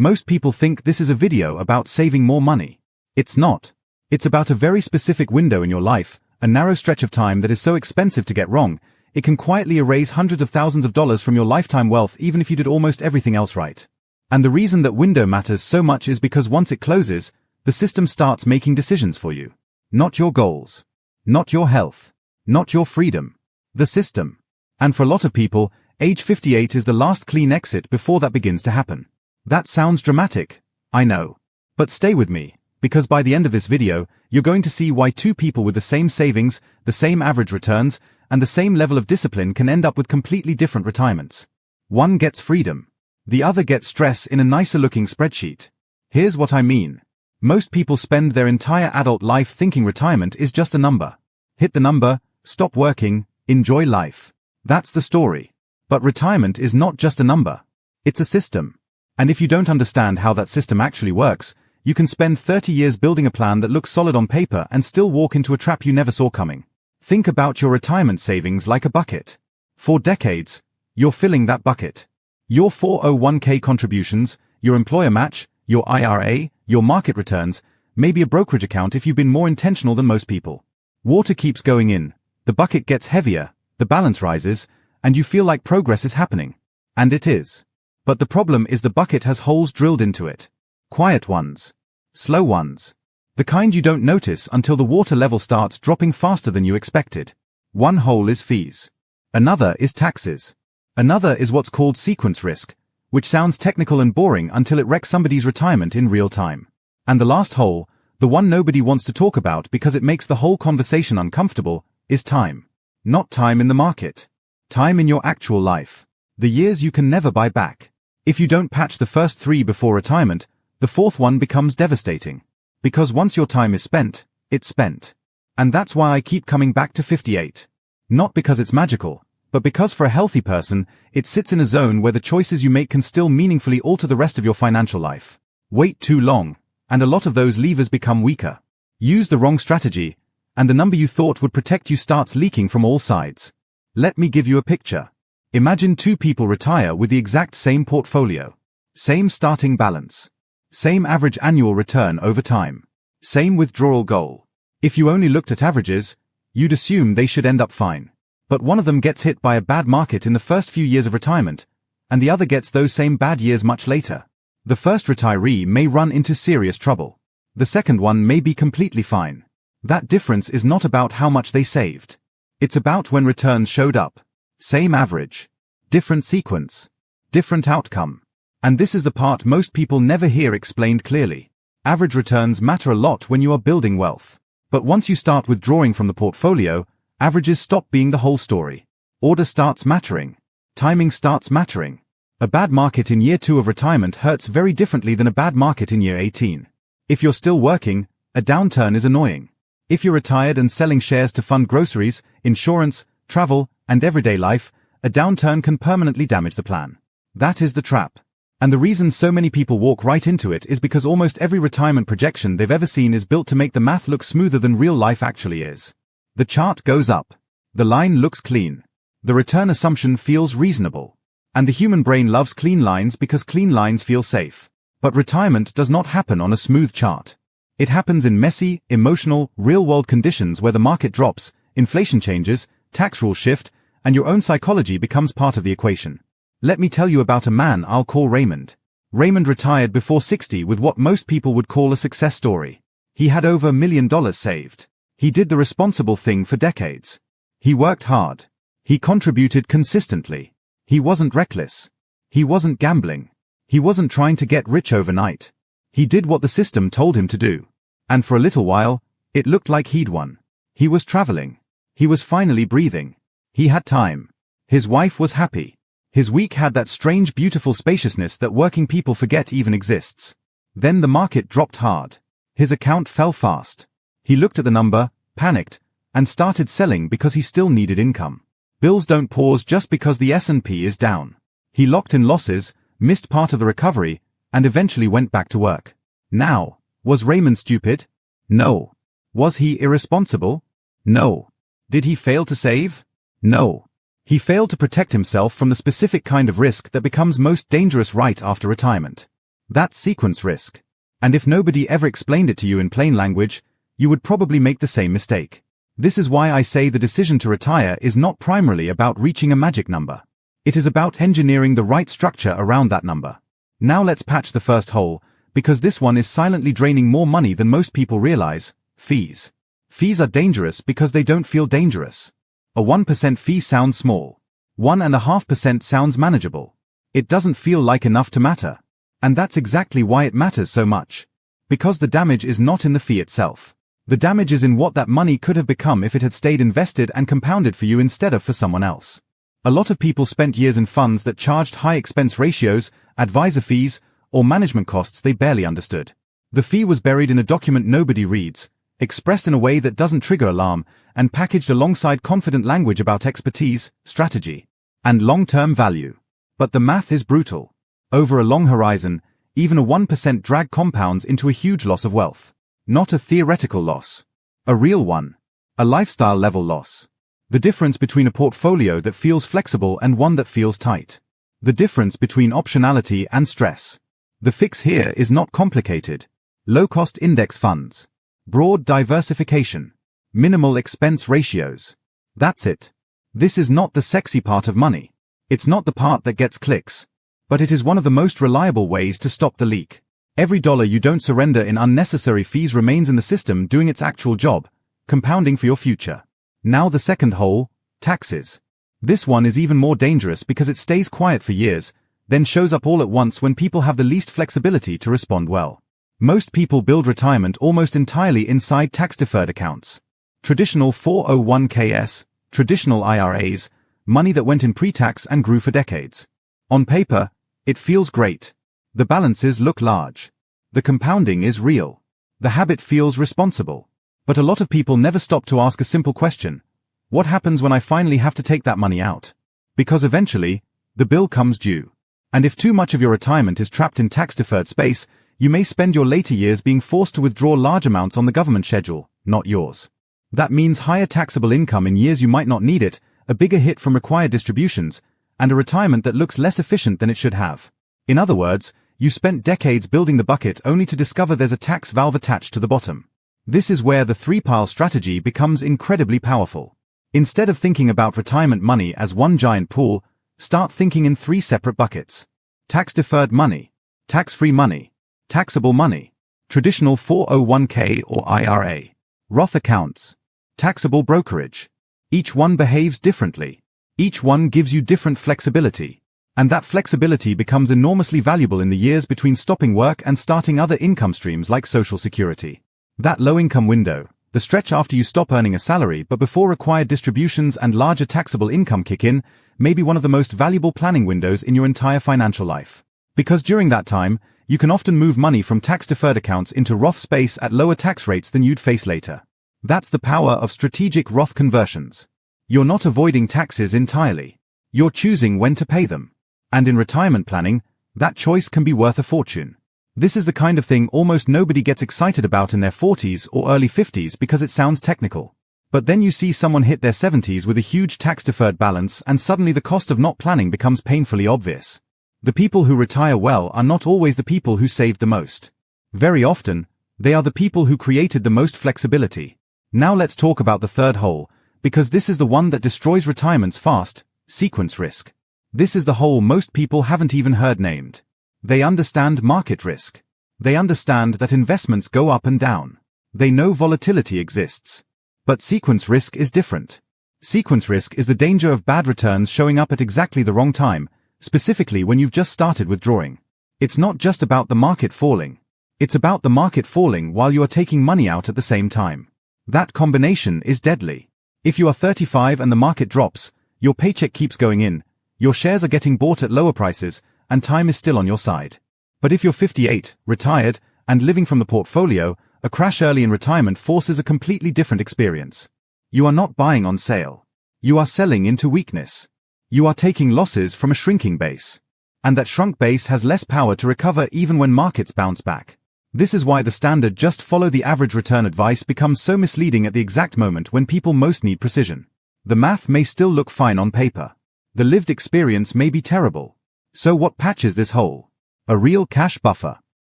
Most people think this is a video about saving more money. It's not. It's about a very specific window in your life, a narrow stretch of time that is so expensive to get wrong, it can quietly erase hundreds of thousands of dollars from your lifetime wealth even if you did almost everything else right. And the reason that window matters so much is because once it closes, the system starts making decisions for you. Not your goals. Not your health. Not your freedom. The system. And for a lot of people, age 58 is the last clean exit before that begins to happen. That sounds dramatic, I know. But stay with me, because by the end of this video, you're going to see why two people with the same savings, the same average returns, and the same level of discipline can end up with completely different retirements. One gets freedom. The other gets stress in a nicer-looking spreadsheet. Here's what I mean. Most people spend their entire adult life thinking retirement is just a number. Hit the number, stop working, enjoy life. That's the story. But retirement is not just a number. It's a system. And if you don't understand how that system actually works, you can spend 30 years building a plan that looks solid on paper and still walk into a trap you never saw coming. Think about your retirement savings like a bucket. For decades, you're filling that bucket. Your 401k contributions, your employer match, your IRA, your market returns, maybe a brokerage account if you've been more intentional than most people. Water keeps going in, the bucket gets heavier, the balance rises, and you feel like progress is happening. And it is. But the problem is the bucket has holes drilled into it. Quiet ones. Slow ones. The kind you don't notice until the water level starts dropping faster than you expected. One hole is fees. Another is taxes. Another is what's called sequence risk, which sounds technical and boring until it wrecks somebody's retirement in real time. And the last hole, the one nobody wants to talk about because it makes the whole conversation uncomfortable, is time. Not time in the market. Time in your actual life. The years you can never buy back. If you don't patch the first 3 before retirement, the 4th one becomes devastating. Because once your time is spent, it's spent. And that's why I keep coming back to 58. Not because it's magical, but because for a healthy person, it sits in a zone where the choices you make can still meaningfully alter the rest of your financial life. Wait too long, and a lot of those levers become weaker. Use the wrong strategy, and the number you thought would protect you starts leaking from all sides. Let me give you a picture. Imagine 2 people retire with the exact same portfolio. Same starting balance. Same average annual return over time. Same withdrawal goal. If you only looked at averages, you'd assume they should end up fine. But one of them gets hit by a bad market in the first few years of retirement, and the other gets those same bad years much later. The first retiree may run into serious trouble. The second one may be completely fine. That difference is not about how much they saved. It's about when returns showed up. Same average. Different sequence. Different outcome. And this is the part most people never hear explained clearly. Average returns matter a lot when you are building wealth. But once you start withdrawing from the portfolio, averages stop being the whole story. Order starts mattering. Timing starts mattering. A bad market in year 2 of retirement hurts very differently than a bad market in year 18. If you're still working, a downturn is annoying. If you're retired and selling shares to fund groceries, insurance, travel, and everyday life, a downturn can permanently damage the plan. That is the trap. And the reason so many people walk right into it is because almost every retirement projection they've ever seen is built to make the math look smoother than real life actually is. The chart goes up. The line looks clean. The return assumption feels reasonable. And the human brain loves clean lines because clean lines feel safe. But retirement does not happen on a smooth chart. It happens in messy, emotional, real-world conditions where the market drops, inflation changes, tax rules shift, and your own psychology becomes part of the equation. Let me tell you about a man I'll call Raymond. Raymond retired before 60 with what most people would call a success story. He had over $1 million saved. He did the responsible thing for decades. He worked hard. He contributed consistently. He wasn't reckless. He wasn't gambling. He wasn't trying to get rich overnight. He did what the system told him to do. And for a little while, it looked like he'd won. He was traveling. He was finally breathing. He had time. His wife was happy. His week had that strange beautiful spaciousness that working people forget even exists. Then the market dropped hard. His account fell fast. He looked at the number, panicked, and started selling because he still needed income. Bills don't pause just because the S&P is down. He locked in losses, missed part of the recovery, and eventually went back to work. Now, was Raymond stupid? No. Was he irresponsible? No. Did he fail to save? No. He failed to protect himself from the specific kind of risk that becomes most dangerous right after retirement. That's sequence risk. And if nobody ever explained it to you in plain language, you would probably make the same mistake. This is why I say the decision to retire is not primarily about reaching a magic number. It is about engineering the right structure around that number. Now let's patch the first hole, because this one is silently draining more money than most people realize: fees. Fees are dangerous because they don't feel dangerous. A 1% fee sounds small. 1.5% sounds manageable. It doesn't feel like enough to matter. And that's exactly why it matters so much. Because the damage is not in the fee itself. The damage is in what that money could have become if it had stayed invested and compounded for you instead of for someone else. A lot of people spent years in funds that charged high expense ratios, advisor fees, or management costs they barely understood. The fee was buried in a document nobody reads, expressed in a way that doesn't trigger alarm, and packaged alongside confident language about expertise, strategy, and long-term value. But the math is brutal. Over a long horizon, even a 1% drag compounds into a huge loss of wealth. Not a theoretical loss. A real one. A lifestyle-level loss. The difference between a portfolio that feels flexible and one that feels tight. The difference between optionality and stress. The fix here is not complicated. Low-cost index funds. Broad diversification. Minimal expense ratios. That's it. This is not the sexy part of money. It's not the part that gets clicks. But it is one of the most reliable ways to stop the leak. Every dollar you don't surrender in unnecessary fees remains in the system doing its actual job, compounding for your future. Now the second hole, taxes. This one is even more dangerous because it stays quiet for years, then shows up all at once when people have the least flexibility to respond well. Most people build retirement almost entirely inside tax-deferred accounts. Traditional 401ks, traditional IRAs, money that went in pre-tax and grew for decades. On paper, it feels great. The balances look large. The compounding is real. The habit feels responsible. But a lot of people never stop to ask a simple question. What happens when I finally have to take that money out? Because eventually, the bill comes due. And if too much of your retirement is trapped in tax-deferred space, you may spend your later years being forced to withdraw large amounts on the government schedule, not yours. That means higher taxable income in years you might not need it, a bigger hit from required distributions, and a retirement that looks less efficient than it should have. In other words, you spent decades building the bucket only to discover there's a tax valve attached to the bottom. This is where the three-pile strategy becomes incredibly powerful. Instead of thinking about retirement money as one giant pool, start thinking in three separate buckets. Tax-deferred money, tax-free money, taxable money, traditional 401k or IRA, Roth accounts, taxable brokerage. Each one behaves differently. Each one gives you different flexibility. And that flexibility becomes enormously valuable in the years between stopping work and starting other income streams like Social Security. That low-income window, the stretch after you stop earning a salary but before required distributions and larger taxable income kick in, may be one of the most valuable planning windows in your entire financial life. Because during that time, you can often move money from tax-deferred accounts into Roth space at lower tax rates than you'd face later. That's the power of strategic Roth conversions. You're not avoiding taxes entirely. You're choosing when to pay them. And in retirement planning, that choice can be worth a fortune. This is the kind of thing almost nobody gets excited about in their 40s or early 50s because it sounds technical. But then you see someone hit their 70s with a huge tax-deferred balance and suddenly the cost of not planning becomes painfully obvious. The people who retire well are not always the people who saved the most. Very often, they are the people who created the most flexibility. Now let's talk about the third hole, because this is the one that destroys retirements fast: sequence risk. This is the hole most people haven't even heard named. They understand market risk. They understand that investments go up and down. They know volatility exists. But sequence risk is different. Sequence risk is the danger of bad returns showing up at exactly the wrong time, specifically when you've just started withdrawing. It's not just about the market falling. It's about the market falling while you are taking money out at the same time. That combination is deadly. If you are 35 and the market drops, your paycheck keeps going in, your shares are getting bought at lower prices, and time is still on your side. But if you're 58, retired, and living from the portfolio, a crash early in retirement forces a completely different experience. You are not buying on sale. You are selling into weakness. You are taking losses from a shrinking base. And that shrunk base has less power to recover even when markets bounce back. This is why the standard just follow the average return advice becomes so misleading at the exact moment when people most need precision. The math may still look fine on paper. The lived experience may be terrible. So what patches this hole? A real cash buffer.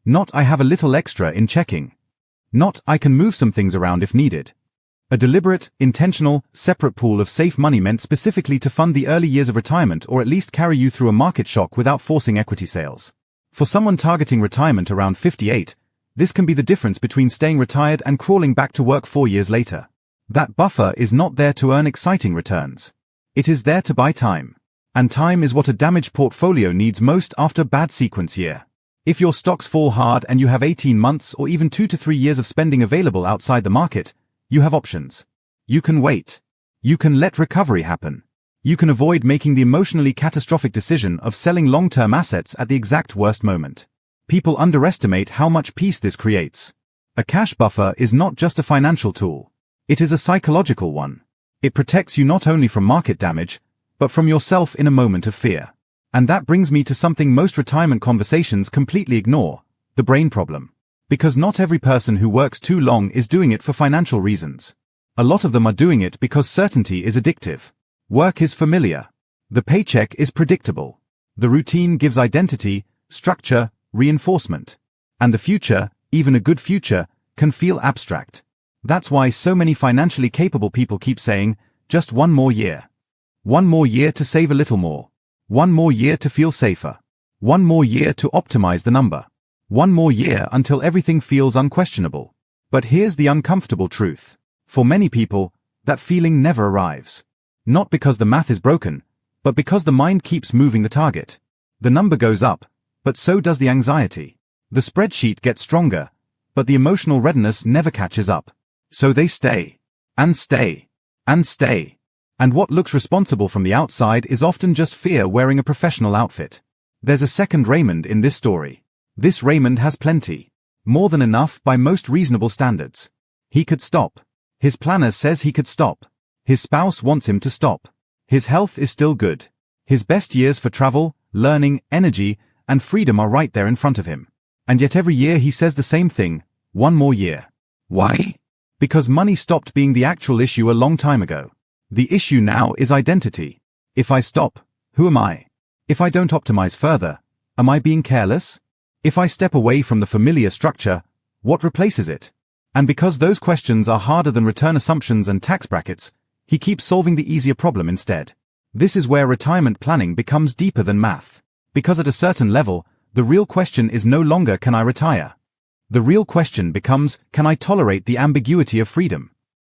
Not I have a little extra in checking. Not I can move some things around if needed. A deliberate, intentional, separate pool of safe money meant specifically to fund the early years of retirement or at least carry you through a market shock without forcing equity sales. For someone targeting retirement around 58, this can be the difference between staying retired and crawling back to work 4 years later. That buffer is not there to earn exciting returns. It is there to buy time. And time is what a damaged portfolio needs most after a bad sequence year. If your stocks fall hard and you have 18 months or even 2 to 3 years of spending available outside the market, you have options. You can wait. You can let recovery happen. You can avoid making the emotionally catastrophic decision of selling long-term assets at the exact worst moment. People underestimate how much peace this creates. A cash buffer is not just a financial tool. It is a psychological one. It protects you not only from market damage, but from yourself in a moment of fear. And that brings me to something most retirement conversations completely ignore: the brain problem. Because not every person who works too long is doing it for financial reasons. A lot of them are doing it because certainty is addictive. Work is familiar. The paycheck is predictable. The routine gives identity, structure, reinforcement. And the future, even a good future, can feel abstract. That's why so many financially capable people keep saying, just one more year. One more year to save a little more. One more year to feel safer. One more year to optimize the number. One more year until everything feels unquestionable. But here's the uncomfortable truth. For many people, that feeling never arrives. Not because the math is broken, but because the mind keeps moving the target. The number goes up, but so does the anxiety. The spreadsheet gets stronger, but the emotional readiness never catches up. So they stay, and stay, and stay. And what looks responsible from the outside is often just fear wearing a professional outfit. There's a second Raymond in this story. This Raymond has plenty. More than enough by most reasonable standards. He could stop. His planner says he could stop. His spouse wants him to stop. His health is still good. His best years for travel, learning, energy, and freedom are right there in front of him. And yet every year he says the same thing: one more year. Why? Because money stopped being the actual issue a long time ago. The issue now is identity. If I stop, who am I? If I don't optimize further, am I being careless? If I step away from the familiar structure, what replaces it? And because those questions are harder than return assumptions and tax brackets, he keeps solving the easier problem instead. This is where retirement planning becomes deeper than math. Because at a certain level, the real question is no longer can I retire? The real question becomes, can I tolerate the ambiguity of freedom?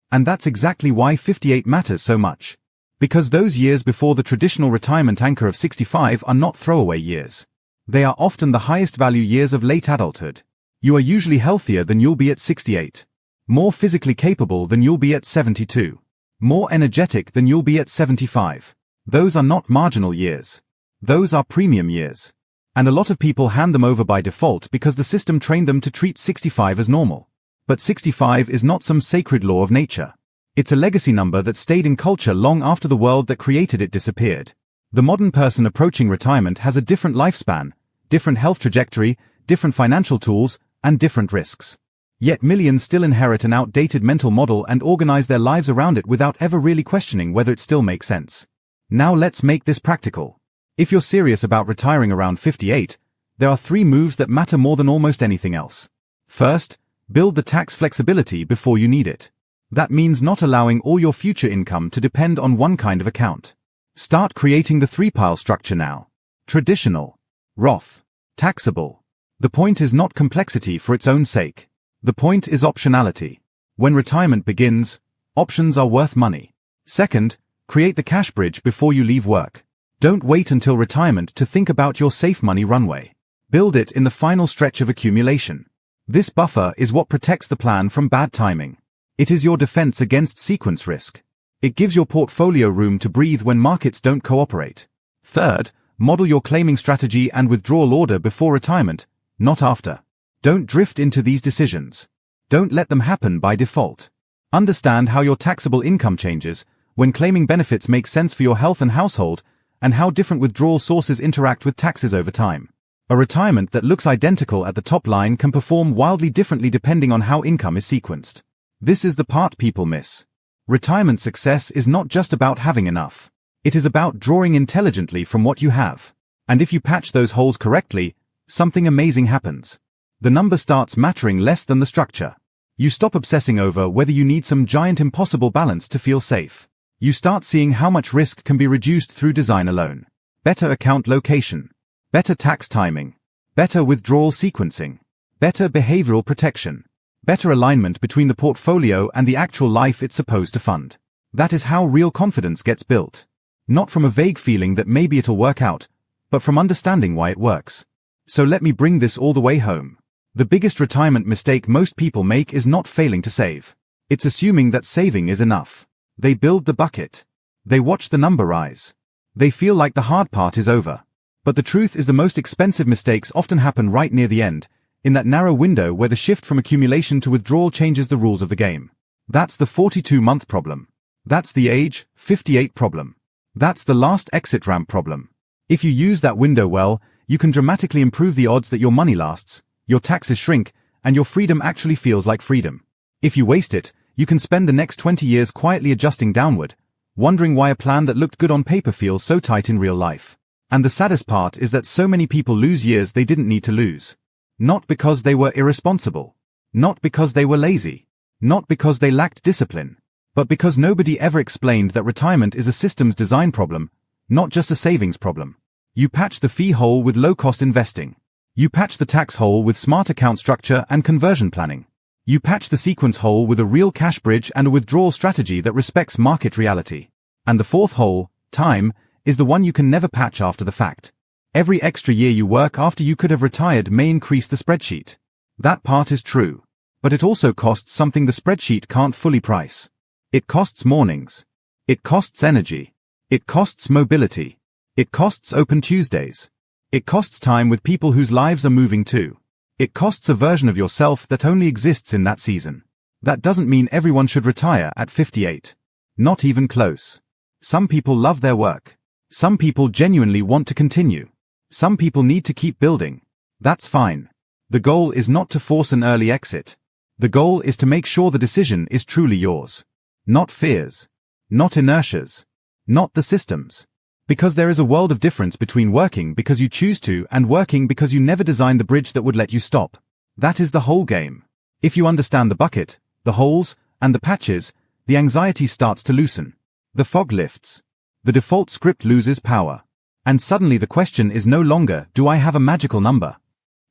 And that's exactly why 58 matters so much. Because those years before the traditional retirement anchor of 65 are not throwaway years. They are often the highest value years of late adulthood. You are usually healthier than you'll be at 68. More physically capable than you'll be at 72. More energetic than you'll be at 75. Those are not marginal years. Those are premium years. And a lot of people hand them over by default because the system trained them to treat 65 as normal. But 65 is not some sacred law of nature. It's a legacy number that stayed in culture long after the world that created it disappeared. The modern person approaching retirement has a different lifespan, different health trajectory, different financial tools, and different risks. Yet millions still inherit an outdated mental model and organize their lives around it without ever really questioning whether it still makes sense. Now let's make this practical. If you're serious about retiring around 58, there are 3 moves that matter more than almost anything else. First, build the tax flexibility before you need it. That means not allowing all your future income to depend on one kind of account. Start creating the 3-pile structure now. Traditional. Roth. Taxable. The point is not complexity for its own sake. The point is optionality. When retirement begins, options are worth money. Second, create the cash bridge before you leave work. Don't wait until retirement to think about your safe money runway. Build it in the final stretch of accumulation. This buffer is what protects the plan from bad timing. It is your defense against sequence risk. It gives your portfolio room to breathe when markets don't cooperate. Third, model your claiming strategy and withdrawal order before retirement, not after. Don't drift into these decisions. Don't let them happen by default. Understand how your taxable income changes, when claiming benefits make sense for your health and household, and how different withdrawal sources interact with taxes over time. A retirement that looks identical at the top line can perform wildly differently depending on how income is sequenced. This is the part people miss. Retirement success is not just about having enough. It is about drawing intelligently from what you have. And if you patch those holes correctly, something amazing happens. The number starts mattering less than the structure. You stop obsessing over whether you need some giant impossible balance to feel safe. You start seeing how much risk can be reduced through design alone. Better account location. Better tax timing. Better withdrawal sequencing. Better behavioral protection. Better alignment between the portfolio and the actual life it's supposed to fund. That is how real confidence gets built. Not from a vague feeling that maybe it'll work out, but from understanding why it works. So let me bring this all the way home. The biggest retirement mistake most people make is not failing to save. It's assuming that saving is enough. They build the bucket. They watch the number rise. They feel like the hard part is over. But the truth is the most expensive mistakes often happen right near the end, in that narrow window where the shift from accumulation to withdrawal changes the rules of the game. That's the 42-month problem. That's the age 58 problem. That's the last exit ramp problem. If you use that window well, you can dramatically improve the odds that your money lasts, your taxes shrink, and your freedom actually feels like freedom. If you waste it, you can spend the next 20 years quietly adjusting downward, wondering why a plan that looked good on paper feels so tight in real life. And the saddest part is that so many people lose years they didn't need to lose. Not because they were irresponsible. Not because they were lazy. Not because they lacked discipline. But because nobody ever explained that retirement is a systems design problem, not just a savings problem. You patch the fee hole with low-cost investing. You patch the tax hole with smart account structure and conversion planning. You patch the sequence hole with a real cash bridge and a withdrawal strategy that respects market reality. And the fourth hole, time, is the one you can never patch after the fact. Every extra year you work after you could have retired may increase the spreadsheet. That part is true. But it also costs something the spreadsheet can't fully price. It costs mornings. It costs energy. It costs mobility. It costs open Tuesdays. It costs time with people whose lives are moving too. It costs a version of yourself that only exists in that season. That doesn't mean everyone should retire at 58. Not even close. Some people love their work. Some people genuinely want to continue. Some people need to keep building. That's fine. The goal is not to force an early exit. The goal is to make sure the decision is truly yours. Not fears. Not inertias. Not the systems. Because there is a world of difference between working because you choose to and working because you never designed the bridge that would let you stop. That is the whole game. If you understand the bucket, the holes, and the patches, the anxiety starts to loosen. The fog lifts. The default script loses power. And suddenly the question is no longer, do I have a magical number?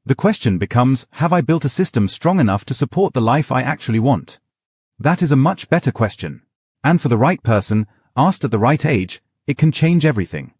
The question becomes, have I built a system strong enough to support the life I actually want? That is a much better question. And for the right person, asked at the right age, it can change everything.